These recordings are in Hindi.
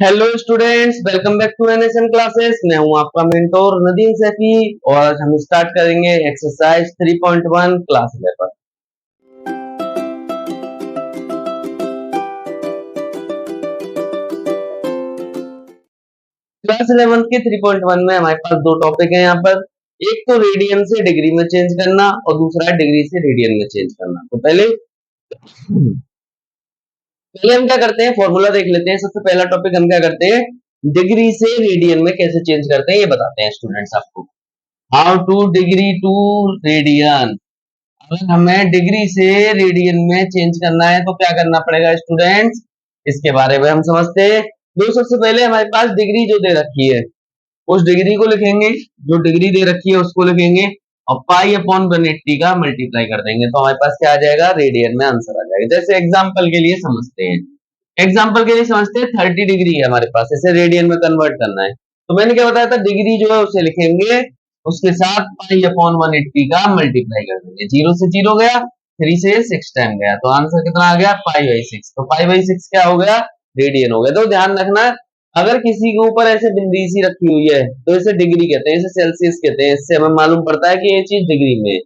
Hello students, welcome back to NSN classes. मैं हूं आपका मेंटोर नदीम सैफी और आज हम स्टार्ट करेंगे एक्सरसाइज 3.1 क्लास 11। क्लास 11 के 3.1 में हमारे पास दो टॉपिक है यहाँ पर। एक तो रेडियन से डिग्री में चेंज करना और दूसरा है डिग्री से रेडियन में चेंज करना। तो पहले हम क्या करते हैं, फॉर्मूला देख लेते हैं। सबसे पहला टॉपिक हम क्या करते हैं, डिग्री से रेडियन में कैसे चेंज करते हैं ये बताते हैं स्टूडेंट्स आपको। How to degree to radian. अगर हमें डिग्री से रेडियन में चेंज करना है तो क्या करना पड़ेगा स्टूडेंट्स, इसके बारे में हम समझते हैं। तो सबसे पहले हमारे पास डिग्री जो दे रखी है उस डिग्री को लिखेंगे, जो डिग्री दे रखी है उसको लिखेंगे और पाई अपॉन 180 का मल्टीप्लाई कर देंगे तो हमारे पास क्या आ जाएगा, रेडियन में आंसर आ जाएगा। जैसे एग्जांपल के लिए समझते हैं, 30 डिग्री है हमारे पास, इसे रेडियन में कन्वर्ट करना है। तो मैंने क्या बताया था, डिग्री जो है उसे लिखेंगे, उसके साथ पाई अपॉन 180 का मल्टीप्लाई कर देंगे। 0 से 0 गया, 3 से 6 टाइम गया, तो आंसर कितना आ गया, पाई बाई 6। तो पाई बाई 6 क्या हो गया, रेडियन हो गया। तो ध्यान रखना, अगर किसी के ऊपर ऐसे बिंदी सी रखी हुई है तो इसे डिग्री कहते हैं, इसे सेल्सियस कहते हैं। इससे हमें मालूम पड़ता है कि ये चीज डिग्री में है।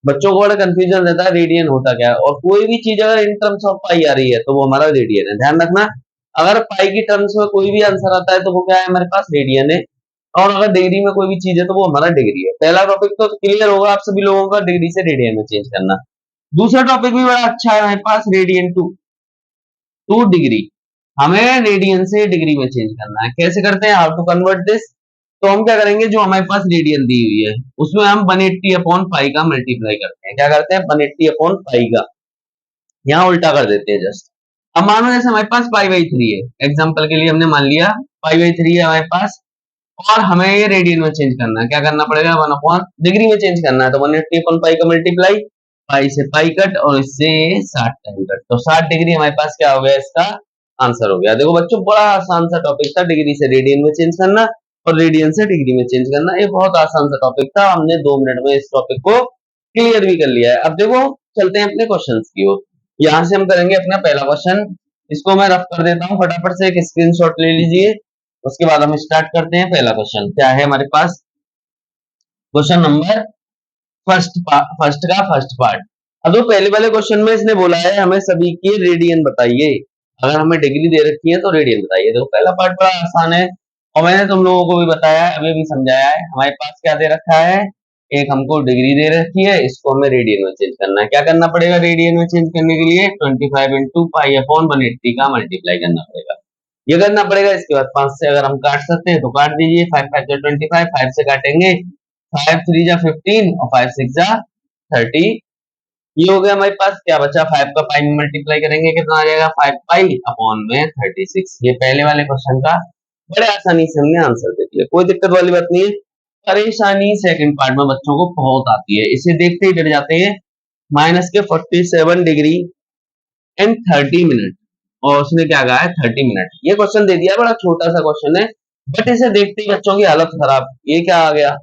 बच्चों को बड़ा कंफ्यूजन रहता है रेडियन होता क्या है, और कोई भी चीज अगर इन टर्म्स ऑफ पाई आ रही है तो वो हमारा रेडियन है। ध्यान रखना, अगर पाई की टर्म्स में कोई भी आंसर आता है तो वो क्या है, हमारे पास रेडियन है। और अगर डिग्री में कोई भी चीज है तो वो हमारा डिग्री है। पहला टॉपिक तो क्लियर होगा आप सभी लोगों का, डिग्री से रेडियन में चेंज करना। दूसरा टॉपिक भी बड़ा अच्छा है हमारे पास, रेडियन टू टू डिग्री। हमें रेडियन से डिग्री में चेंज करना है। कैसे करते हैं, हाउ टू कन्वर्ट दिस। तो हम क्या करेंगे, जो हमारे पास रेडियन दी हुई है उसमें हम 180 अपॉन पाई का मल्टीप्लाई करते हैं। क्या करते हैं, 180 अपॉन पाई का, यहाँ उल्टा कर देते हैं जस्ट। अब मानो जैसे हमारे पास पाई बाई 3 है, एग्जाम्पल के लिए हमने मान लिया पाई बाई 3 है हमारे पास, और हमें ये रेडियन में चेंज करना है। क्या करना पड़ेगा, 1 अपॉन डिग्री में चेंज करना है। तो 180 अपॉन पाई का मल्टीप्लाई, पाई से पाई कट और इससे 60 टाइम कट, तो 60 डिग्री हमारे पास क्या हो गया, इसका आंसर हो गया। देखो बच्चों, बड़ा आसान सा टॉपिक था, डिग्री से रेडियन में चेंज करना और रेडियन से डिग्री में चेंज करना। ये बहुत आसान सा टॉपिक था, हमने 2 मिनट में इस टॉपिक को क्लियर भी कर लिया है। अब देखो चलते हैं अपने क्वेश्चन की ओर। यहाँ से हम करेंगे अपना पहला क्वेश्चन। इसको मैं रफ कर देता हूँ, फटाफट से एक स्क्रीनशॉट ले लीजिए। उसके बाद हम स्टार्ट करते हैं। पहला क्वेश्चन क्या है हमारे पास, क्वेश्चन नंबर फर्स्ट पार्ट। अब तो पहले वाले क्वेश्चन में इसने बोला है हमें सभी की रेडियन बताइए। अगर हमें डिग्री दे रखी है तो रेडियन बताइए। देखो पहला पार्ट बड़ा आसान है और मैंने तुम लोगों को भी बताया है, अभी भी समझाया है। हमारे पास क्या दे रखा है, एक हमको डिग्री दे रखी है, इसको हमें रेडियन में चेंज करना है। क्या करना पड़ेगा रेडियन में चेंज करने के लिए, 25 इंटू पाई अपॉन 180 का मल्टीप्लाई करना पड़ेगा। ये करना पड़ेगा। इसके बाद 5 से अगर हम काट सकते हैं तो काट दीजिए। 5 5 जा 25, 5 से काटेंगे, 5 3 जा 15 और 5 6 जा 30। ये हो गया हमारे पास। क्या बचा, 5 का पाई में मल्टीप्लाई करेंगे, कितना आ जाएगा, 5 पाई अपॉन में 36। ये पहले वाले क्वेश्चन का बड़े आसानी से हमने आंसर दे दिया, कोई दिक्कत वाली बात नहीं है। परेशानी सेकंड पार्ट में बच्चों को बहुत आती है, इसे देखते ही डर जाते हैं। माइनस के 47 डिग्री एंड 30 मिनट, और उसने क्या कहा है 30 मिनट। ये क्वेश्चन दे दिया, बड़ा छोटा सा क्वेश्चन है, बट इसे देखते ही बच्चों की हालत खराब। ये क्या आ गया,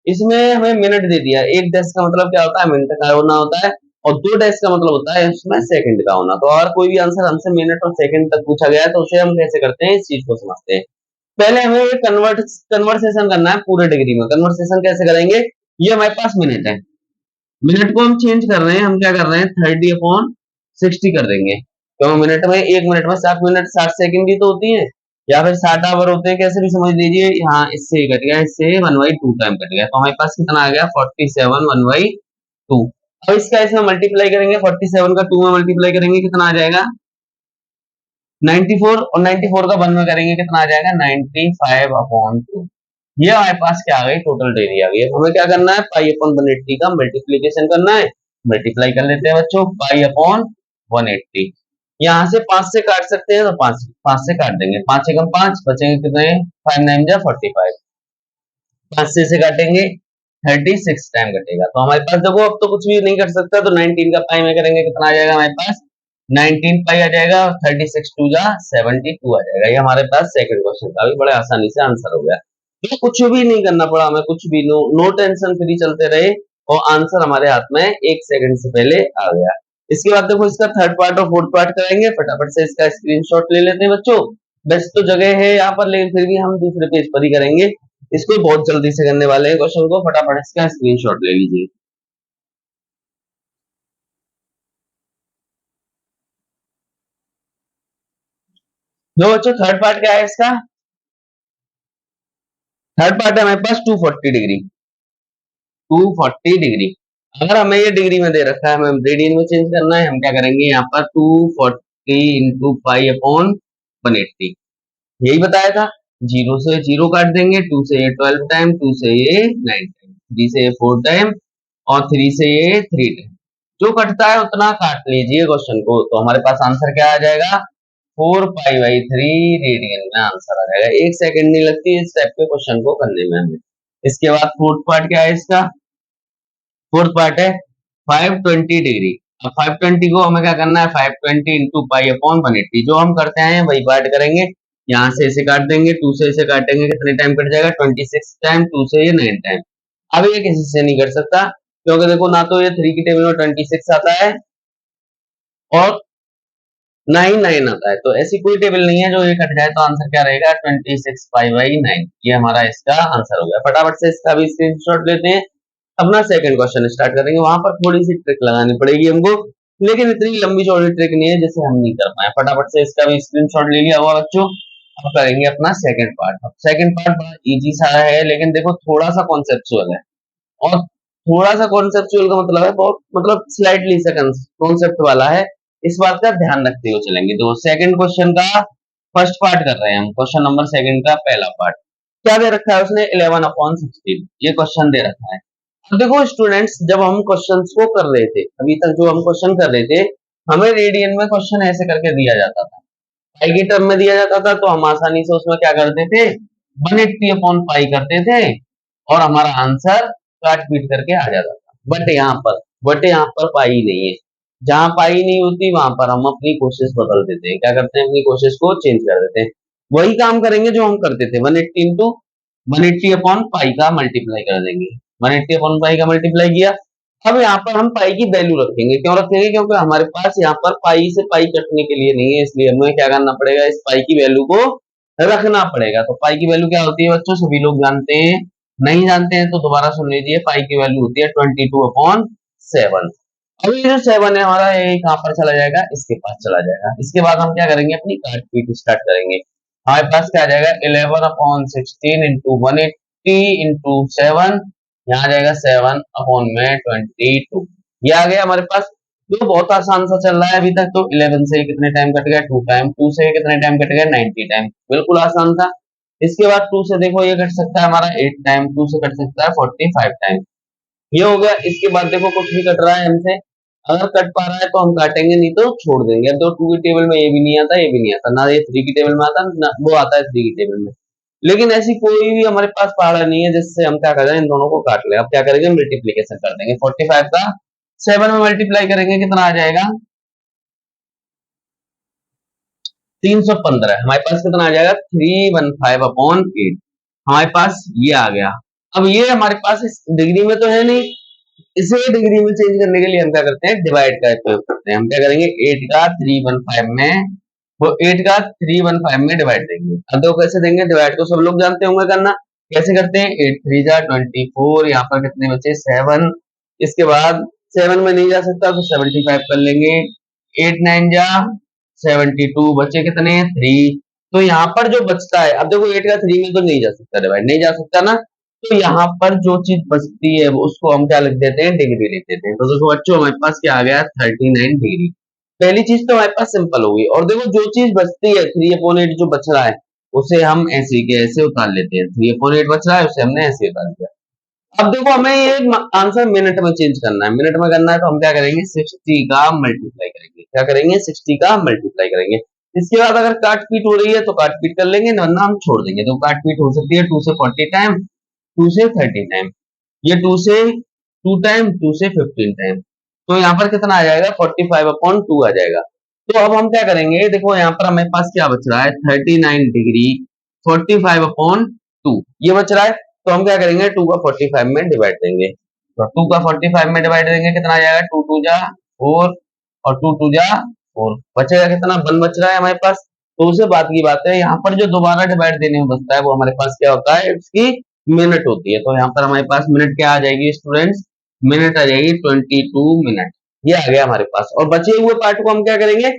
इसमें हमें मिनट दे दिया। एक डेस्क का मतलब क्या होता है, मिनट का होना होता है, और 2 डेस्क का मतलब होता है इसमें सेकंड का होना। तो अगर कोई भी आंसर हमसे मिनट और सेकंड तक पूछा गया है तो उसे हम कैसे करते हैं, इस चीज को समझते हैं। पहले हमें ये कन्वर्सेशन करना है पूरे डिग्री में। कन्वर्सेशन कैसे करेंगे, ये हमारे पास मिनट है, मिनट को हम चेंज कर रहे हैं, हम क्या कर रहे हैं 30 अपॉन 60 कर देंगे। तो मिनट में, 1 मिनट में 7 मिनट 60 सेकंड ही तो होती है, या फिर 60 आवर होते हैं, कैसे भी समझ लीजिए। यहाँ इससे ही कट गया, इससे 1/2 टाइम कट गया, तो हमारे पास कितना आ गया 47 1/2। अब इसका इसमें मल्टीप्लाई करेंगे, 47 का 2 में मल्टीप्लाई करेंगे, कितना आ जाएगा 94, और 94 का 1 में करेंगे कितना आ जाएगा 95 अपॉन 2। ये हमारे पास क्या आ गई, टोटल डिग्री आ गई। अब हमें क्या करना है, पाई अपॉन 180 का मल्टीप्लीकेशन करना है। मल्टीप्लाई कर लेते हैं बच्चों, पाई अपॉन 180। यहाँ से 5 से काट सकते हैं तो 5 से काट देंगे, 5 एकम 5 बचेंगे कितने, 5 9 जा 45। 5 से काटेंगे 36 टाइम कटेगा। तो हमारे पास देखो अब तो कुछ भी नहीं कर सकता, तो 19 का पाई में करेंगे कितना आ जाएगा हमारे पास 19 पाई आ जाएगा, 36 2 जा 72 आ जाएगा। ये हमारे पास सेकंड क्वेश्चन का भी बड़े आसानी से आंसर हो गया। तो कुछ भी नहीं करना पड़ा हमें, कुछ भी, नो टेंशन फ्री चलते रहे और आंसर हमारे हाथ में 1 सेकंड से पहले आ गया। इसके बाद देखो इसका थर्ड पार्ट और फोर्थ पार्ट करेंगे, फटाफट से इसका स्क्रीनशॉट ले लेते हैं बच्चों। बेस्ट तो जगह है यहाँ पर, लेकिन फिर भी हम दूसरे पेज पर ही करेंगे इसको। बहुत जल्दी से करने वाले हैं क्वेश्चन को, फटाफट इसका स्क्रीनशॉट ले लीजिए। जो बच्चों थर्ड पार्ट क्या है इसका, थर्ड पार्ट है हमारे पास 240 डिग्री। 240 डिग्री, अगर हमें ये डिग्री में दे रखा है, हमें रेडियन में चेंज करना है, हम क्या करेंगे यहाँ पर 240 इंटू पाई अपॉन 180, यही बताया था। जीरो से जीरो काट देंगे, टू से ये 12 टाइम, टू से ये 9 टाइम, थ्री से ये 4 टाइम, और थ्री से ये 3 टाइम। जो कटता है उतना काट लीजिए क्वेश्चन को, तो हमारे पास आंसर क्या आ जाएगा, 4 पाई/3 रेडियन में आंसर आ जाएगा। 1 सेकंड नहीं लगती इस टाइप के क्वेश्चन को करने में हमें। इसके बाद फोर्थ पार्ट क्या है इसका, फोर्थ पार्ट है 520 डिग्री। अब 520 को हमें क्या करना है, 520 इंटू पाई अपॉन 180, जो हम करते हैं वही पार्ट करेंगे। यहाँ से इसे काट देंगे, टू से इसे काटेंगे, कितने टाइम कट जाएगा, 26 टाइम, टू से ये 9 टाइम। अब ये किसी से नहीं कर सकता, क्योंकि देखो ना तो ये 3 की टेबल में 26 आता है और 9 आता है, तो ऐसी कोई टेबल नहीं है जो ये कट जाए। तो आंसर क्या रहेगा, 26 पाई/9। ये हमारा इसका आंसर हो गया। फटाफट से इसका भी स्क्रीनशॉट लेते हैं, अपना सेकंड क्वेश्चन स्टार्ट करेंगे। वहां पर थोड़ी सी ट्रिक लगानी पड़ेगी हमको, लेकिन इतनी लंबी चौड़ी ट्रिक नहीं है जिससे हम नहीं कर पाए। फटाफट से इसका भी स्क्रीनशॉट ले लिया हुआ बच्चों। अब करेंगे अपना सेकंड पार्ट। सेकंड पार्ट बड़ा इजी सा है, लेकिन देखो थोड़ा सा कॉन्सेप्चुअल है, और थोड़ा सा कॉन्सेप्चुअल का मतलब है बहुत, मतलब स्लाइटली सा कॉन्सेप्ट वाला है। इस बात का ध्यान रखते हुए चलेंगे। तो सेकंड क्वेश्चन का फर्स्ट पार्ट कर रहे हैं हम, क्वेश्चन नंबर सेकंड का पहला पार्ट। क्या दे रखा है उसने, 11/16, ये क्वेश्चन दे रखा है। अब देखो स्टूडेंट्स, जब हम क्वेश्चंस को कर रहे थे, अभी तक जो हम क्वेश्चन कर रहे थे, हमें रेडियन में क्वेश्चन ऐसे करके दिया जाता था, पाई के टर्म में दिया जाता था, तो हम आसानी से उसमें क्या करते थे, 180/पाई करते थे, और हमारा आंसर काट पीट करके आ जाता था। बट यहाँ पर पाई नहीं है। जहां पाई नहीं होती वहां पर हम अपनी कोशिश बदल देते हैं, क्या करते हैं, अपनी कोशिश को चेंज कर देते हैं। वही काम करेंगे जो हम करते थे, 180 इंटू 180/पाई का मल्टीप्लाई कर देंगे। 180/पाई का मल्टीप्लाई किया। अब यहाँ पर हम पाई की वैल्यू रखेंगे, क्यों रखेंगे, क्योंकि हमारे पास यहाँ पर पाई से पाई कटने के लिए नहीं है, इसलिए हमें क्या करना पड़ेगा, इस पाई की वैल्यू को रखना पड़ेगा। तो पाई की वैल्यू क्या होती है बच्चों, सभी लोग जानते हैं, नहीं जानते हैं तो दोबारा सुन लीजिए। पाई की वैल्यू होती है 22/7। अब ये जो 7 है हमारा, ये कहां पर चला जाएगा, इसके पास चला जाएगा। इसके बाद हम क्या करेंगे, अपनी काट पीट स्टार्ट करेंगे। हमारे पास क्या आ जाएगा, 11/16 इंटू 180 इंटू 7, यहाँ आ जाएगा 7/22। ये आ गया हमारे पास। जो बहुत आसान सा चल रहा है अभी तक। तो 11 से कितने टाइम कट गया, 2 टाइम, 2 से कितने टाइम कट गया, 90 टाइम, बिल्कुल आसान था। इसके बाद 2 से देखो ये कट सकता है हमारा 8 टाइम, 2 से कट सकता है 45 टाइम, ये हो गया। इसके बाद देखो कुछ भी कट रहा है हमसे, अगर कट पा रहा है तो हम काटेंगे, नहीं तो छोड़ देंगे। अब तो 2 की टेबल में ये भी नहीं आता, ये भी नहीं आता, ना ये 3 की टेबल में आता, ना वो आता है 3 की टेबल में। लेकिन ऐसी कोई भी हमारे पास पहाड़ा नहीं है जिससे हम क्या कर रहे हैं, इन दोनों को काट ले। अब क्या करेंगे, मल्टीप्लीकेशन कर देंगे। 45 का 7 में मल्टीप्लाई करेंगे, कितना आ जाएगा, 315। हमारे पास कितना आ जाएगा, 315/8। हमारे पास ये आ गया। अब ये हमारे पास इस डिग्री में तो है नहीं, इसे डिग्री में चेंज करने के लिए हम क्या करते हैं, डिवाइड का उपयोग करते हैं। हम क्या करेंगे, 8 का 315 में, वो 8 का 315 में डिवाइड देंगे। अब देखो कैसे देंगे, डिवाइड तो सब लोग जानते होंगे करना, कैसे करते हैं, 8 3 जा 24, यहाँ पर कितने बचे 7। इसके बाद 7 में नहीं जा सकता तो 75 कर लेंगे, 8 9 जा 72, बचे कितने 3। तो यहाँ पर जो बचता है, अब देखो 8 का 3 में तो नहीं जा सकता, डिवाइड नहीं जा सकता ना, तो यहाँ पर जो चीज बचती है उसको हम क्या लिख देते हैं, डिग्री लिख देते हैं। तो देखो बच्चों हमारे पास क्या आ गया, 39 डिग्री। पहली चीज तो हमारे पास सिंपल होगी। और देखो जो चीज बचती है 3/8 जो बच रहा है, उसे हम ऐसे के ऐसे उतार लेते हैं। 3/8 बच रहा है, उसे हमने ऐसे उतार दिया। अब देखो हमें ये आंसर मिनट में चेंज करना है, मिनट में करना है तो हम क्या करेंगे, 60 का मल्टीप्लाई करेंगे। क्या करेंगे, 60 का मल्टीप्लाई करेंगे। इसके बाद अगर काट पीट हो रही है तो काट पीट कर लेंगे, वरना हम छोड़ देंगे। तो काट पीट हो सकती है 2 से 40 टाइम, 2 से 30 टाइम, ये 2 से 2 टाइम, 2 से 15 टाइम। तो यहाँ पर कितना आ जाएगा, 45/2 आ जाएगा। तो अब हम क्या करेंगे, देखो यहाँ पर हमारे पास क्या बच रहा है, 39 डिग्री 45/2 ये बच रहा है। तो हम क्या करेंगे, 2 का 45 में डिवाइड देंगे। तो 2 का 45 में डिवाइड देंगे, कितना आ जाएगा, 2 2 जा 4 और 2 2 जा 4, बचेगा कितना, 1 बच रहा है हमारे पास। तो उसे बात की बात है। यहाँ पर जो दोबारा डिवाइड देने में बचता है वो हमारे पास क्या होता है, इसकी मिनट होती है। तो यहाँ पर हमारे पास मिनट क्या आ जाएगी स्टूडेंट्स, मिनट आ जाएगी 22 मिनट। ये आ गया हमारे पास। और बचे हुए पार्ट को हम क्या करेंगे,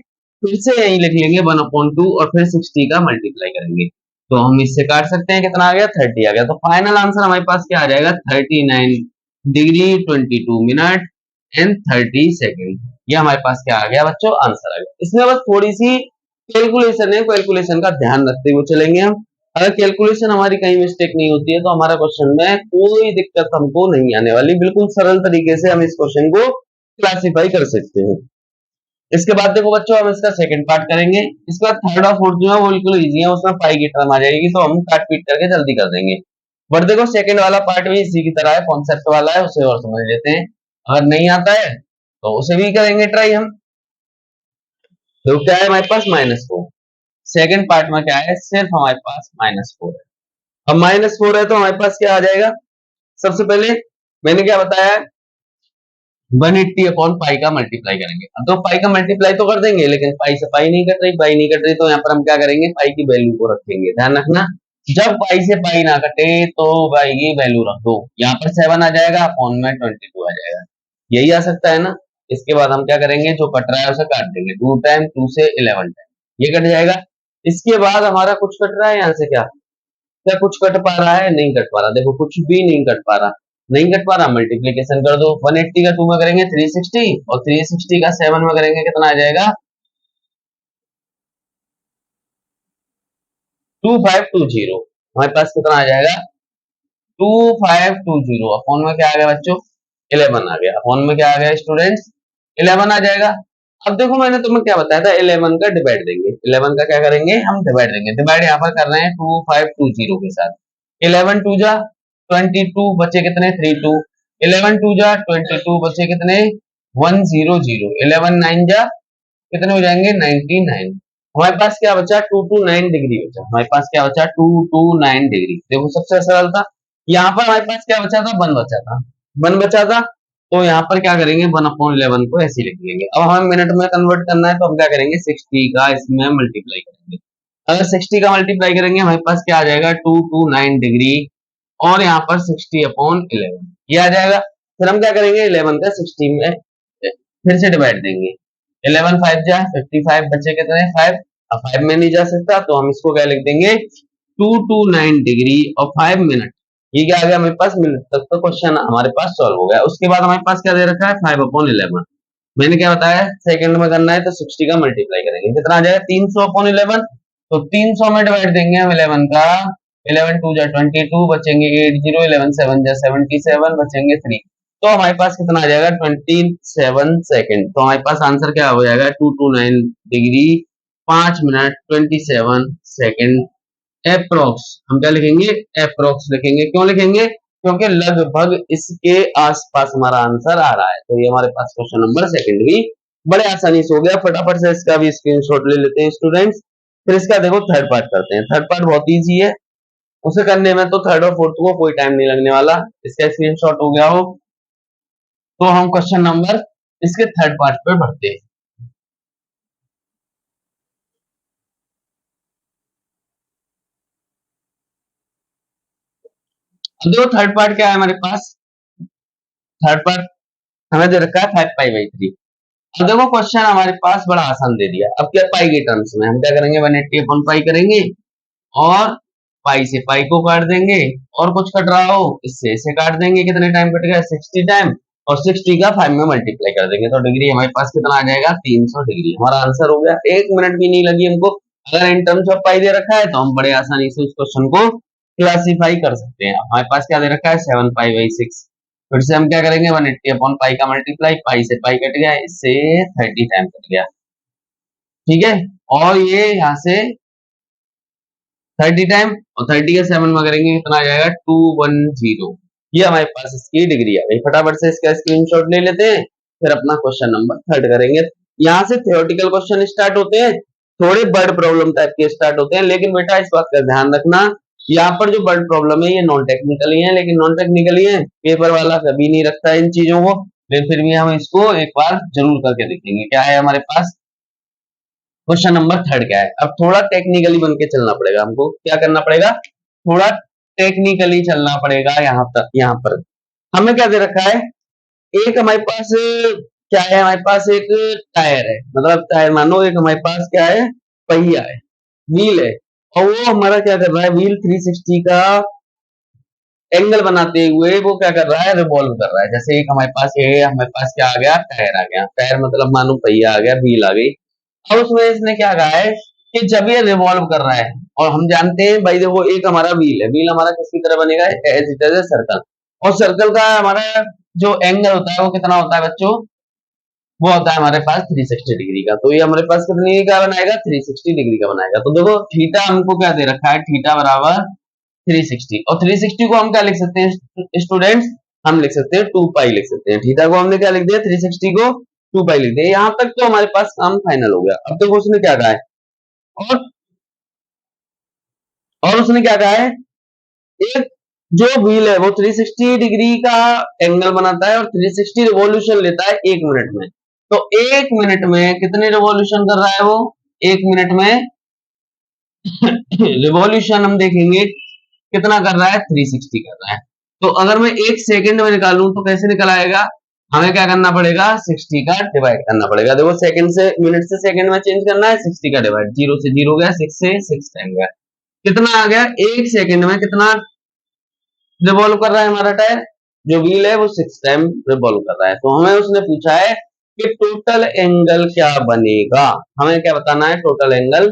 फिर से यही लिख लेंगे 1/2 और फिर 60 का मल्टीप्लाई करेंगे। तो हम इससे काट सकते हैं, कितना आ गया 30 आ गया। तो फाइनल आंसर हमारे पास क्या आ जाएगा, 39 डिग्री 22 मिनट एंड 30 सेकेंड। ये हमारे पास क्या आ गया बच्चों, आंसर आ गया। इसमें बस थोड़ी सी कैलकुलेशन है, कैलकुलेशन का ध्यान रखते हुए चलेंगे हम। अगर कैलकुलेशन हमारी कहीं मिस्टेक नहीं होती है तो हमारा क्वेश्चन में कोई दिक्कत हमको नहीं आने वाली। बिल्कुल सरल तरीके से हम इस क्वेश्चन को क्लासिफाई कर सकते हैं। इसके बाद देखो बच्चों, हम इसका सेकंड पार्ट करेंगे। इसके बाद थर्ड और फोर्थ जो है वो बिल्कुल इजी है, उसमें पाई की टर्म आ जाएगी, तो हम काट पीट करके जल्दी कर देंगे। बट देखो सेकंड वाला पार्ट भी इसी की तरह है, कॉन्सेप्ट वाला है, उसे और समझ लेते हैं। अगर नहीं आता है तो उसे भी करेंगे ट्राई हम। तो क्या है हमारे पास -4। सेकंड पार्ट में क्या है, सिर्फ हमारे पास -4 है। अब -4 है तो हमारे पास क्या आ जाएगा, सबसे पहले मैंने क्या बताया, 180 अपॉन पाई का मल्टीप्लाई करेंगे। अब तो पाई का मल्टीप्लाई तो कर देंगे, लेकिन पाई से पाई नहीं कट रही, पाई नहीं कट रही, तो यहाँ पर हम क्या करेंगे, पाई की वैल्यू को रखेंगे। ध्यान रखना, जब पाई से पाई ना कटे तो पाई की वैल्यू रख दो। यहाँ पर 7 आ जाएगा, अपॉन में 22 आ जाएगा, यही आ सकता है ना। इसके बाद हम क्या करेंगे, जो कट रहा है उसे काट देंगे। 2 टाइम 2 से 11 टाइम ये कट जाएगा। इसके बाद हमारा कुछ कट रहा है यहाँ से, क्या क्या कुछ कट पा रहा है, नहीं कट पा रहा। देखो कुछ भी नहीं कट पा रहा, नहीं कट पा रहा, मल्टीप्लीकेशन कर दो। 180 का 2 में करेंगे 360 और 360 का 7 में करेंगे, कितना आ जाएगा 2520। हमारे पास कितना आ जाएगा 2520। अपॉन में क्या आ गया बच्चों, 11 आ गया। अपॉन में क्या आ गया स्टूडेंट्स, 11 आ जाएगा। अब देखो मैंने तुम्हें क्या बताया था, 11 का डिवाइड देंगे। 11 का क्या करेंगे, हम डिवाइड देंगे। डिवाइड यहाँ पर कर रहे हैं 2520 के साथ। 11 2 जा 22, बचे कितने 32। 11 2 जा 22, बचे कितने 100। 11 9 जा कितने हो जाएंगे 99। हमारे पास क्या बचा 229 डिग्री बचा। हमारे पास क्या बचा 229 डिग्री। देखो सबसे सरल था। यहाँ पर हमारे पास क्या बचा था, 1 बचा था, 1 बचा था। तो यहाँ पर क्या करेंगे, 1/11 को ऐसे लिख लेंगे। अब हमें मिनट में कन्वर्ट करना है तो हम क्या करेंगे, 60 का इसमें मल्टीप्लाई करेंगे। अगर 60 का मल्टीप्लाई करेंगे हमारे पास क्या आ जाएगा 229 डिग्री, और यहाँ पर 60/11 ये आ जाएगा। फिर हम क्या करेंगे, 11 का 60 में फिर से डिवाइड देंगे। 11 5 जा 55, बचे कितने 5। अब 5 में नहीं जा सकता तो हम इसको क्या लिख देंगे 229 डिग्री और 5 मिनट। ये क्या आ गया हमारे पास मिनट तक। तो क्वेश्चन हमारे पास सॉल्व हो गया। उसके बाद हमारे पास क्या दे रखा है 5/11। मैंने क्या बताया, सेकंड में करना है तो 60 का मल्टीप्लाई करेंगे, कितना आ जाएगा 300/11। तो 300 में डिवाइड देंगे हम 11 का। 11 2 जा 22, बचेंगे 80। 11 7 जा 77, बचेंगे 3। तो हमारे पास कितना आ जाएगा 27 सेकंड। तो हमारे पास आंसर क्या हो जाएगा 229 डिग्री 5 मिनट 27 सेकंड अप्रोक्स। हम क्या लिखेंगे, अप्रोक्स लिखेंगे। क्यों लिखेंगे, क्योंकि लगभग इसके आसपास हमारा आंसर आ रहा है। तो ये हमारे पास क्वेश्चन नंबर सेकंड भी बड़े आसानी से हो गया। फटाफट से इसका भी स्क्रीनशॉट ले लेते हैं स्टूडेंट्स। फिर इसका देखो थर्ड पार्ट करते हैं। थर्ड पार्ट बहुत इजी है, उसे करने में तो थर्ड और फोर्थ को कोई टाइम नहीं लगने वाला। इसका स्क्रीनशॉट हो गया हो तो हम क्वेश्चन नंबर इसके थर्ड पार्ट पे बढ़ते हैं। अब देखो थर्ड पार्ट क्या है हमारे पास, थर्ड पार्ट हमें दे रखा है 5π/3। अब देखो क्वेश्चन हमारे पास बड़ा आसान दे दिया। अब क्या पाई के टर्म्स में हम क्या करेंगे 180/पाई करेंगे और पाई से पाई को काट देंगे, और कुछ कट रहा हो इससे इसे काट देंगे। कितने टाइम कट गया 60 टाइम, और 60 का 5 में मल्टीप्लाई कर देंगे। तो डिग्री हमारे पास कितना आ जाएगा 300 डिग्री। हमारा आंसर हो गया। 1 मिनट भी नहीं लगी हमको। अगर इन टर्म्स ऑफ पाई दे रखा है तो हम बड़े आसानी से उस क्वेश्चन को क्लासीफाई कर सकते हैं। हमारे पास क्या दे रखा है 7π/6। फिर से हम क्या करेंगे 180/पाई का मल्टीप्लाई, पाई से पाई कट गया, इससे 30 टाइम कट गया, ठीक है। और ये यहाँ से 30 टाइम और 30 का 7 में करेंगे, कितना आ जाएगा 210। ये हमारे पास इसकी डिग्री आ गई। फटाफट से इसका स्क्रीनशॉट ले लेते हैं, फिर अपना क्वेश्चन नंबर थर्ड करेंगे। यहाँ से थ्योरेटिकल क्वेश्चन स्टार्ट होते हैं, थोड़े वर्ड प्रॉब्लम टाइप के स्टार्ट होते हैं, लेकिन बेटा इस बात का ध्यान रखना, यहाँ पर जो वर्ड प्रॉब्लम है ये नॉन टेक्निकली है, लेकिन नॉन टेक्निकली है, पेपर वाला कभी नहीं रखता है इन चीजों को, लेकिन फिर भी हम इसको एक बार जरूर करके देखेंगे। क्या है हमारे पास क्वेश्चन नंबर थर्ड क्या है? अब थोड़ा टेक्निकली बन के चलना पड़ेगा हमको। क्या करना पड़ेगा? थोड़ा टेक्निकली चलना पड़ेगा। यहाँ पर हमें क्या दे रखा है? एक हमारे पास क्या है? हमारे पास एक टायर है, मतलब टायर मानो, एक हमारे पास क्या है? पहिया है, व्हील है, और वो हमारा क्या कर रहा है? व्हील 360 का एंगल बनाते हुए वो क्या कर रहा है? रिवॉल्व कर रहा है। जैसे एक हमारे पास ये, हमारे पास क्या आ गया? टायर आ गया। टायर मतलब मानो पहिया आ गया, व्हील आ गई। अब उसमें इसने क्या कहा है कि जब ये रिवॉल्व कर रहा है, और हम जानते हैं भाई देखो, एक हमारा व्हील है, व्हील हमारा किसकी तरह बनेगा? As it is a circle, और सर्कल का हमारा जो एंगल होता है वो कितना होता है बच्चों? वो होता है हमारे पास 360 डिग्री का। तो ये हमारे पास कितनी का बनाएगा? 360 डिग्री का बनाएगा। तो देखो थीटा हमको क्या दे रखा है? थीटा बराबर 360, और 360 को हम क्या लिख सकते हैं स्टूडेंट्स? हम लिख सकते हैं 2 पाई लिख सकते हैं। थीटा को हमने क्या लिख दिया? 360 को 2 पाई लिख दिया। यहाँ तक तो हमारे पास काम फाइनल हो गया। अब देखो उसने क्या कहा है, और उसने क्या कहा है? एक जो व्हील है वो 360 डिग्री का एंगल बनाता है और 360 रिवॉल्यूशन लेता है 1 मिनट में। तो 1 मिनट में कितने रिवॉल्यूशन कर रहा है वो? 1 मिनट में रिवॉल्यूशन हम देखेंगे कितना कर रहा है? 360 कर रहा है। तो अगर मैं 1 सेकंड में निकालूं तो कैसे निकल आएगा? हमें क्या करना पड़ेगा? 60 का डिवाइड करना पड़ेगा। देखो सेकंड से, मिनट से सेकंड में चेंज करना है, 60 का डिवाइड, 0 से 0 गया, 6 से 6 टाइम गया, कितना आ गया? 1 सेकंड में कितना रिवॉल्व कर रहा है हमारा टायर? जो व्हील है वो 6 टाइम रिवॉल्व कर रहा है। तो हमें उसने पूछा है कि टोटल एंगल क्या बनेगा? हमें क्या बताना है? टोटल एंगल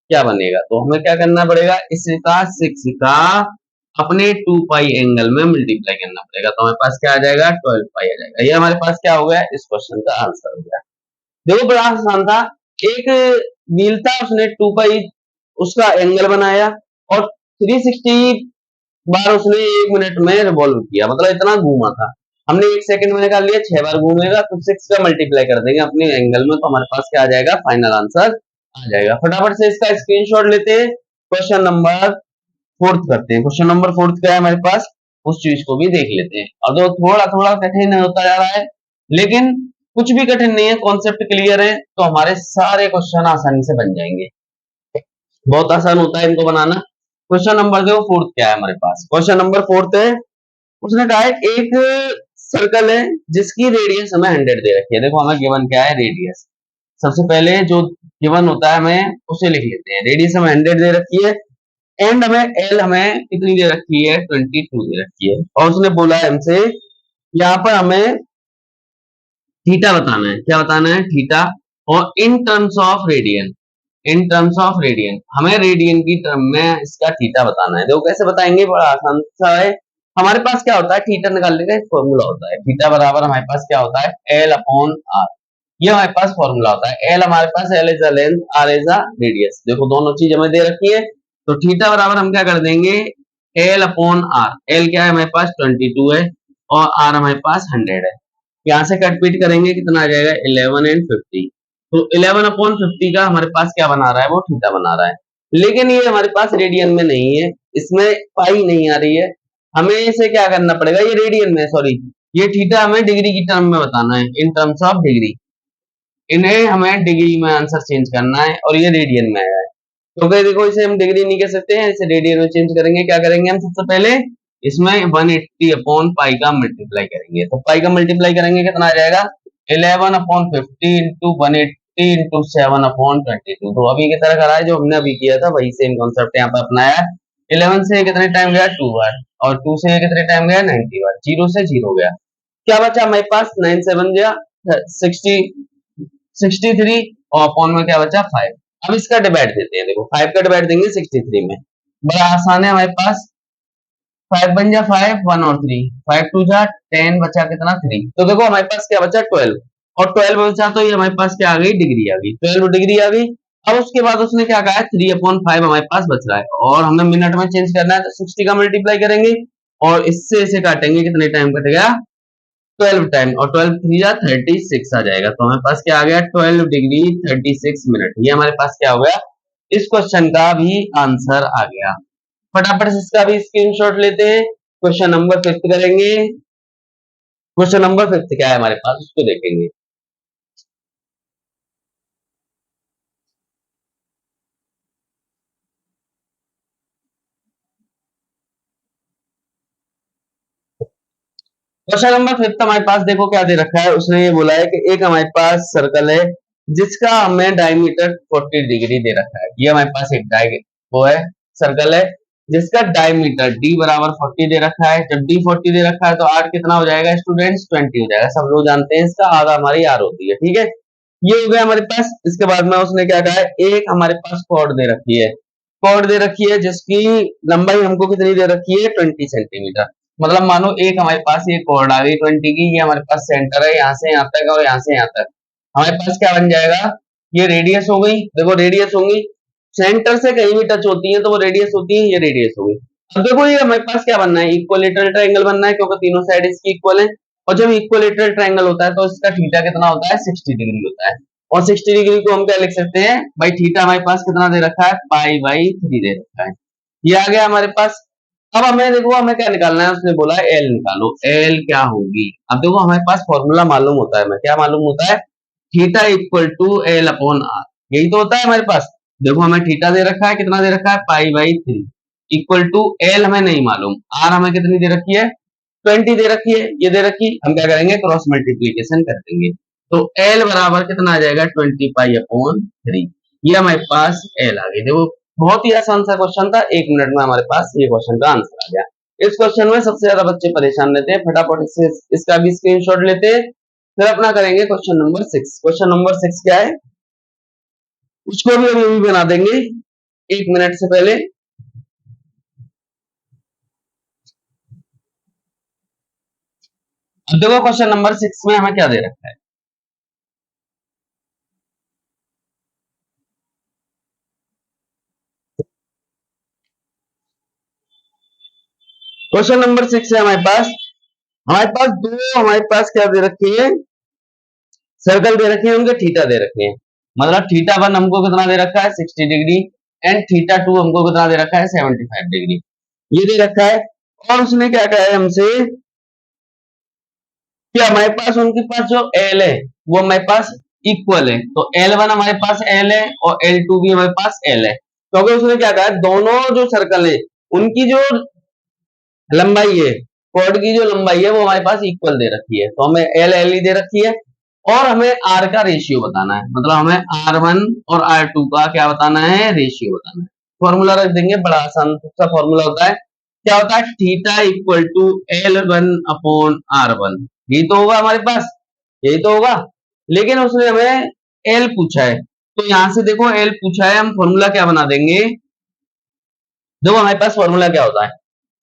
क्या बनेगा? तो हमें क्या करना पड़ेगा? इसका 6 का अपने 2 पाई एंगल में मल्टीप्लाई करना पड़ेगा। तो हमारे पास क्या आ जाएगा? 12 पाई आ जाएगा। ये हमारे पास क्या हो गया? इस क्वेश्चन का आंसर हो गया। देखो बड़ा आसान था। एक व्हील था, उसने 2 पाई उसका एंगल बनाया, और 360 बार उसने 1 मिनट में रिवॉल्व किया, मतलब इतना घूमा था। हमने 1 सेकंड में निकाल लिया, 6 बार घूमेगा तो 6 का मल्टीप्लाई कर देंगे अपने एंगल में, तो हमारे पास क्या आ जाएगा? फाइनल आंसर आ जाएगा। फटाफट से इसका स्क्रीनशॉट लेते हैं, क्वेश्चन नंबर फोर्थ करते हैं। क्वेश्चन नंबर फोर्थ क्या है हमारे पास? उस चीज को भी देख लेते हैं। और जो थोड़ा थोड़ा कठिन होता जा रहा है, लेकिन कुछ भी कठिन नहीं है, कॉन्सेप्ट क्लियर है तो हमारे सारे क्वेश्चन आसानी से बन जाएंगे। बहुत आसान होता है इनको बनाना। क्वेश्चन नंबर जो फोर्थ क्या है हमारे पास? क्वेश्चन नंबर फोर्थ है, उसने कहा है एक सर्कल है जिसकी रेडियस हमें 100 दे रखी है। देखो हमें गिवन क्या है? रेडियस। सबसे पहले जो गिवन होता है हमें उसे लिख लेते हैं। रेडियस हमें 100 दे रखी है, एंड हमें एल हमें कितनी दे रखी है? 22 दे रखी है, और उसने बोला है हमसे यहाँ पर हमें थीटा बताना है। क्या बताना है? थीटा। और in terms of radian, in terms of radian, हमें रेडियन की टर्म में इसका थीटा बताना है। देखो कैसे बताएंगे, बड़ा आसान सा है। हमारे पास क्या होता है? थीटा निकालने का एक फॉर्मूला होता है। थीटा बराबर हमारे पास क्या होता है? L upon R. ये हमारे पास फॉर्मूला होता है। एल हमारे पास, L is a length, R is a radius. देखो दोनों चीज हमें दे रखी है, तो थीटा बराबर हम क्या कर देंगे? L upon R. एल क्या है हमारे पास? 22 है, और आर हमारे पास 100 है। यहाँ से कट पीट करेंगे, कितना आ जाएगा? 11 एंड 50। तो 11 अपॉन 50 का हमारे पास क्या बना रहा है? वो थीटा बना रहा है। लेकिन ये हमारे पास रेडियन में नहीं है, इसमें पाई नहीं आ रही है। हमें इसे क्या करना पड़ेगा? ये रेडियन में, सॉरी, ये थीटा हमें डिग्री की टर्म में बताना है, इन टर्म्स ऑफ डिग्री। इन्हें हमें डिग्री में आंसर चेंज करना है, और ये रेडियन में आया है। तो फिर देखो इसे हम डिग्री नहीं कह सकते हैं, इसे रेडियन में चेंज करेंगे। क्या करेंगे हम? सबसे पहले इसमें 180 अपॉन पाई का मल्टीप्लाई करेंगे। तो पाई का मल्टीप्लाई करेंगे, कितना आ जाएगा? 11 अपॉन 50 इंटू 180 इंटू 7 अपॉन 22। तो अभी की तरह करा है, जो हमने अभी किया था वही सेम कॉन्सेप्ट यहाँ पर अपनाया है। 11 से कितने टाइम गया? 2 बार, और 2 से कितने टाइम गया? 90 बार। 0 से 0 गया, क्या बचा हमारे पास? 9 7 गया 60, 63, और अपॉन में क्या बचा? 5। अब इसका डिवाइड देते हैं। देखो 5 का डिवाइड देंगे 63 में, बड़ा आसान है हमारे पास। 5 बन जा 5, 1 और 3, 5 2 जा 10, बचा कितना? 3। तो देखो हमारे पास क्या बचा? 12, और 12 बचा तो ये हमारे पास क्या आ गई? डिग्री आ गई, 12 डिग्री आ गई। अब उसके बाद उसने क्या कहा है? 3 अपॉन 5 हमारे पास बच रहा है, और हमें मिनट में चेंज करना है, तो 60 का मल्टीप्लाई करेंगे, और इससे इसे काटेंगे, कितने टाइम कटेगा? 12 टाइम, और 12 3 जा 36 आ जाएगा। तो हमारे पास क्या आ गया? 12 डिग्री 36 मिनट। ये हमारे पास क्या हो गया? इस क्वेश्चन का भी आंसर आ गया। फटाफट से इसका भी स्क्रीनशॉट लेते हैं, क्वेश्चन नंबर फिफ्थ करेंगे। क्वेश्चन नंबर फिफ्थ क्या है हमारे पास, उसको देखेंगे। क्वेश्चन नंबर 5 हमारे पास देखो क्या दे रखा है। उसने ये बोला है कि एक हमारे पास सर्कल है जिसका हमें डायमीटर 40 डिग्री दे रखा है। ये हमारे पास एक वो है, सर्कल है जिसका डायमीटर d बराबर 40 दे रखा है। जब d 40 दे रखा है तो r कितना हो जाएगा स्टूडेंट्स? 20 हो जाएगा। सब लोग जानते हैं इसका आधा हमारी r होती है। ठीक है, ये हो गया हमारे पास। इसके बाद में उसने क्या कहा है, एक हमारे पास कॉर्ड दे रखी है, कॉर्ड दे रखी है जिसकी लंबाई हमको कितनी दे रखी है? 20 सेंटीमीटर। मतलब मानो एक हमारे पास ये कॉर्ड आ गई 20 की, ये हमारे पास सेंटर है यहाँ से यहाँ तक और यहाँ से यहाँ तक। हमारे पास क्या बन जाएगा? ये रेडियस हो गई। देखो रेडियस होंगी, सेंटर से कहीं भी टच होती है तो वो रेडियस होती है, ये रेडियस हो गई। अब देखो ये हमारे पास क्या बनना है? इक्वलेटरल ट्रायंगल बनना है क्योंकि तीनों साइड इसकी इक्वल है। और जब इक्वलेटरल ट्रायंगल होता है तो इसका थीटा कितना होता है? 60 डिग्री होता है। और 60 डिग्री को हम क्या लिख सकते हैं भाई? थीटा हमारे पास कितना दे रखा है? पाई बाई 3 दे रखा है। ये आ गया हमारे पास। अब हमें देखो हमें क्या निकालना है, उसने बोला है एल निकालो। एल क्या होगी? अब देखो हमारे पास फॉर्मूला मालूम होता है, हमें क्या मालूम होता है? Theta equal to L upon R, यही तो होता है हमारे पास। देखो हमें थीटा दे रखा है, कितना दे रखा है? Pi by 3 equal to L हमें नहीं मालूम, आर हमें कितनी दे रखी है? 20 दे रखी है। ये दे रखी, हम क्या करेंगे? क्रॉस मल्टीप्लीकेशन कर देंगे। तो एल बराबर कितना आ जाएगा? 20 पाई अपॉन 3। ये हमारे पास एल आ गई। देखो बहुत ही आसान सा क्वेश्चन था, 1 मिनट में हमारे पास ये क्वेश्चन का आंसर आ गया। इस क्वेश्चन में सबसे ज्यादा बच्चे परेशान रहते हैं, फटाफट इससे इसका भी स्क्रीनशॉट लेते हैं। फिर अपना करेंगे क्वेश्चन नंबर 6। क्वेश्चन नंबर 6 क्या है उसको भी अभी बना देंगे 1 मिनट से पहले। अब देखो क्वेश्चन नंबर 6 में हमें क्या दे रखा है। क्वेश्चन नंबर 6 है हमारे पास दो हमारे पास क्या दे रखे हैं? सर्कल दे रखे हैं, उनके थीटा दे रखे हैं। मतलब थीटा 1 हमको कितना दे रखा है? 60 डिग्री। एंड थीटा 2 हमको कितना दे रखा है? 75 डिग्री। ये दे रखा है। और उसने क्या कहा है हमसे कि हमारे पास उनके पास जो एल है वो हमारे पास इक्वल है। तो L1 हमारे पास एल है और L2 भी हमारे पास एल है। क्योंकि उसने क्या कहा है, दोनों जो सर्कल है उनकी जो लंबाई है, कॉर्ड की जो लंबाई है वो हमारे पास इक्वल दे रखी है। तो हमें एल एल ही दे रखी है और हमें आर का रेशियो बताना है। मतलब हमें R1 और R2 का क्या बताना है? रेशियो बताना है। फॉर्मूला रख देंगे, बड़ा आसान सा फॉर्मूला होता है। क्या होता है? Theta equal to L1 upon R1। यही तो होगा हमारे पास, यही तो होगा। लेकिन उसने हमें एल पूछा है, तो यहां से देखो एल पूछा है, हम फॉर्मूला क्या बना देंगे? देखो हमारे पास फॉर्मूला क्या होता है?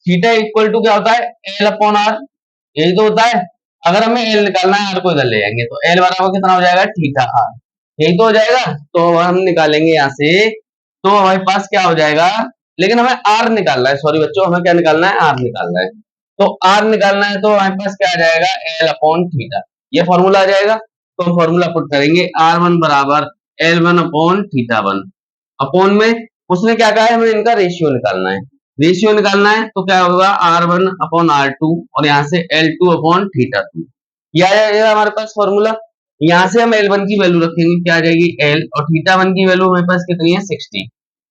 थीटा इक्वल टू क्या होता है? एल अपॉन आर, यही तो होता है। अगर हमें एल निकालना है, आर को इधर ले जाएंगे तो एल बराबर कितना हो जाएगा? थीटा आर, यही तो हो जाएगा। तो हम निकालेंगे यहाँ से, तो हमारे पास क्या हो जाएगा? लेकिन हमें आर निकालना है, सॉरी बच्चों, हमें क्या निकालना है? आर निकालना है। तो आर निकालना है तो हमारे पास क्या आ जाएगा? एल अपॉन थीटा, ये फॉर्मूला आ जाएगा। तो हम फॉर्मूला पुट करेंगे, R1 बराबर L1 अपॉन थीटा 1 अपॉन में उसने क्या कहा है? हमें इनका रेशियो निकालना है। रेशियो निकालना है तो क्या होगा? R1 अपॉन R2 और यहाँ से L2 अपॉन थीटा 2। यह आएगा हमारे पास फॉर्मूला। यहाँ से हम L1 की वैल्यू रखेंगे, क्या आ जाएगी? L, और थीटा 1 की वैल्यू हमारे पास कितनी है? 60।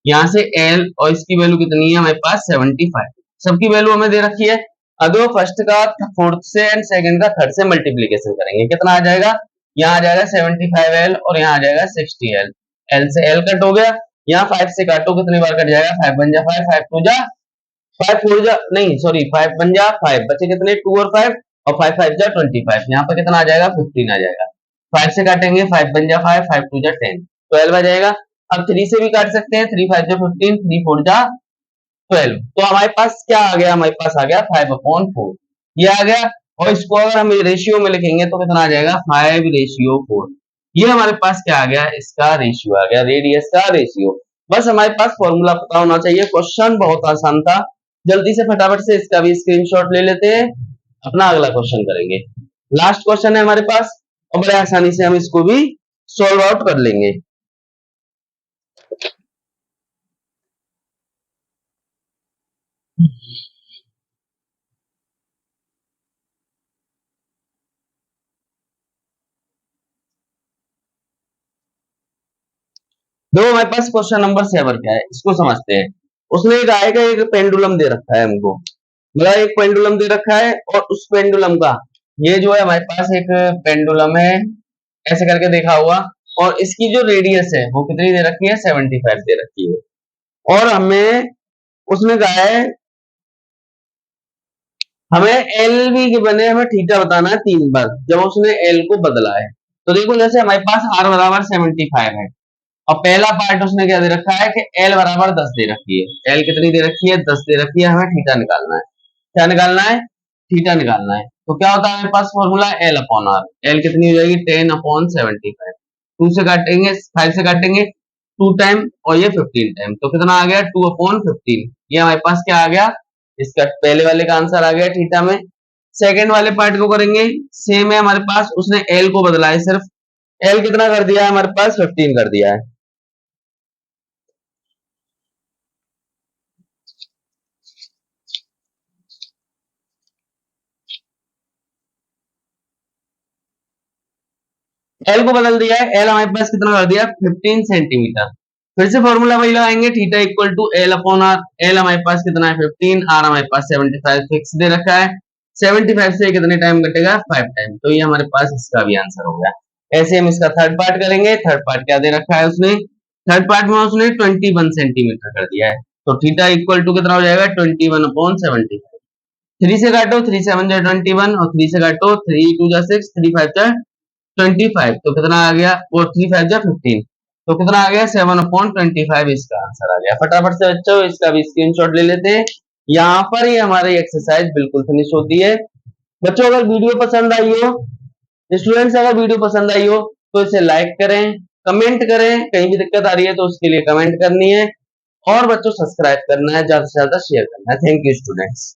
यहाँ से L और इसकी वैल्यू कितनी है हमारे पास? 75। सबकी वैल्यू हमें दे रखी है। अब वो फर्स्ट का फोर्थ से एंड सेकंड का थर्ड से मल्टीप्लीकेशन करेंगे, कितना आ जाएगा? यहाँ आ जाएगा 75L और यहाँ आ जाएगा 60L। L से L कट हो गया, यहाँ 5 से काटो, कितनी बार कट जाएगा? 5 बन जा 5, 5 टू जा 5 4 जा नहीं सॉरी 5 बन जा 5, बचे कितने? 2 और 5, और 5 5 जा 25। यहाँ पर कितना आ जाएगा? 15 आ जाएगा। 5 से काटेंगे, 5 बन जा 5, 5 टू जा 10, 12 आ जाएगा। अब 3 से भी काट सकते हैं, 3 5 जा 15, 3 4 जा 12। तो हमारे पास क्या आ गया? हमारे पास आ गया 5/4, ये आ गया। और इसको अगर हम रेशियो में लिखेंगे तो कितना आ जाएगा? 5/4। ये हमारे पास क्या आ गया? इसका रेशियो आ गया, रेडियस का रेशियो। बस हमारे पास फॉर्मूला पता होना चाहिए। क्वेश्चन बहुत आसान था, जल्दी से फटाफट से इसका भी स्क्रीनशॉट ले लेते हैं, अपना अगला क्वेश्चन करेंगे। लास्ट क्वेश्चन है हमारे पास और बड़े आसानी से हम इसको भी सॉल्व आउट कर लेंगे। दो हमारे पास क्वेश्चन नंबर 7 क्या है, इसको समझते हैं। उसने कहा है कि एक पेंडुलम दे रखा है हमको, मतलब एक पेंडुलम दे रखा है और उस पेंडुलम का ये जो है हमारे पास एक पेंडुलम है ऐसे करके देखा हुआ और इसकी जो रेडियस है वो कितनी दे रखी है 75 दे रखी है और हमें उसने कहा है हमें एल भी के बने हमें थीटा बताना है 3 बार जब उसने एल को बदला है। तो देखो जैसे हमारे पास आर बराबर 75 है और पहला पार्ट उसने क्या दे रखा है कि एल बराबर 10 दे रखी है। एल कितनी दे रखी है 10 दे रखी है हमें थीटा निकालना है। क्या निकालना है थीटा निकालना है। तो क्या होता है हमारे पास formula L upon R. L कितनी हो जाएगी 10 अपॉन 75। 2 से काटेंगे 5 से काटेंगे 2 टाइम और ये 15 टाइम तो कितना आ गया 2 अपॉन 15। ये हमारे पास क्या आ गया इसका पहले वाले का आंसर आ गया थीटा में। सेकंड वाले पार्ट को करेंगे सेम है हमारे पास उसने एल को बदला है सिर्फ। एल कितना कर दिया है हमारे पास 15 कर दिया है। एल को बदल दिया है। एल हमारे पास कितना कर दिया 15 सेंटीमीटर। फिर से फॉर्मूला वही लगाएंगे theta equal to L upon R. L हमारे पास कितना है 15 आर हमारे पास 75 फिक्स दे रखा है। 75 से कितने टाइम कटेगा 5 टाइम तो ये हमारे पास इसका भी आंसर हो गया। ऐसे हम इसका थर्ड पार्ट करेंगे। थर्ड पार्ट क्या दे रखा है उसने थर्ड पार्ट में उसने 21 सेंटीमीटर कर दिया है तो थीटा इक्वल टू कितना हो जाएगा 21 अपॉन 75। 3 से काटो 3 7 जा 21 और 3 से काटो 3 2 जा 6 3 5 जा 25 तो कितना आ गया वो 3 5 जा 15 तो कितना आ गया 7/25 इसका आंसर आ गया। फटाफट से बच्चों इसका भी स्क्रीनशॉट ले लेते हैं। यहाँ पर ही हमारी एक्सरसाइज बिल्कुल फिनिश होती है। बच्चों अगर वीडियो पसंद आई हो स्टूडेंट्स अगर वीडियो पसंद आई हो तो इसे लाइक करें कमेंट करें कहीं भी दिक्कत आ रही है तो उसके लिए कमेंट करनी है और बच्चों सब्सक्राइब करना है ज्यादा से ज्यादा शेयर करना है। Thank you students.